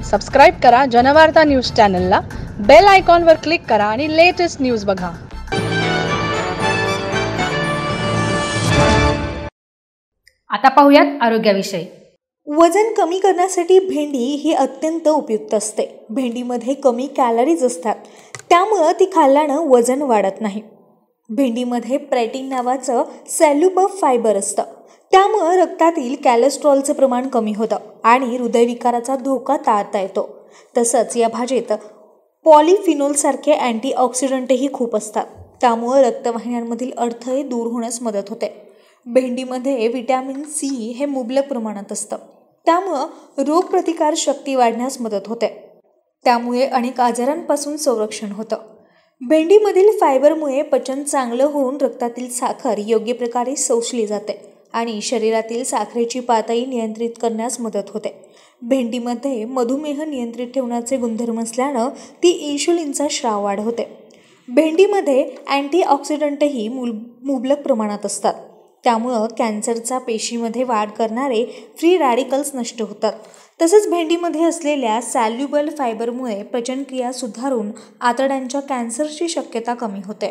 Subscribe करा Janvarta news चॅनलला, bell आयकॉनवर क्लिक करा आणि लेटेस्ट न्यूज बघा। आता पाहूयात आरोग्याविषयी। वजन कमी करण्यासाठी भेंडी ही अत्यंत उपयुक्त असते। भेंडीमध्ये कमी कॅलरीज असतात, त्यामुळे ती खाल्ल्यानं वजन वाढत नाही। भेंडीमध्ये प्रोटीन नावाचं सॅल्युबर फायबर असतं, त्यामुळे रक्तातील कोलेस्टेरॉलचं प्रमाण कमी होतं आणि हृदयविकाराचा धोका टाळता येतो। तसंच या भाजीत पॉलिफिनोल सारखे अँटीऑक्सिडंटही खूप असतात, त्यामुळे रक्तवाहिन्यांमधील अडथळे दूर होण्यास मदत होते। भेंडीमध्ये व्हिटॅमिन सी हे मुबलक प्रमाणात असतं, त्यामुळे रोगप्रतिकार शक्ती वाढण्यास मदत होते। त्यामुळे अनेक आजारांपासून संरक्षण होतं। भेंडीमधील फायबरमुळे पचन चांगलं होऊन रक्तातील साखर योग्य प्रकारे शोषली जाते आणि शरीरातील साखरेची पातळी नियंत्रित करण्यास मदत होते। भेंडीमध्ये मधुमेह नियंत्रित ठेवण्याचे गुणधर्म असल्यानं ती इन्शुलिनचा स्राव वाढवते। भेंडीमध्ये अँटीऑक्सिडंटही मुबलक प्रमाणात असतात, त्यामुळं कॅन्सरचा पेशीमध्ये वाढ करणारे फ्री रॅडिकल्स नष्ट होतात। तसंच भेंडीमध्ये असलेल्या सॅल्युबल फायबरमुळे पचनक्रिया सुधारून आतड्यांच्या कॅन्सरची शक्यता कमी होते।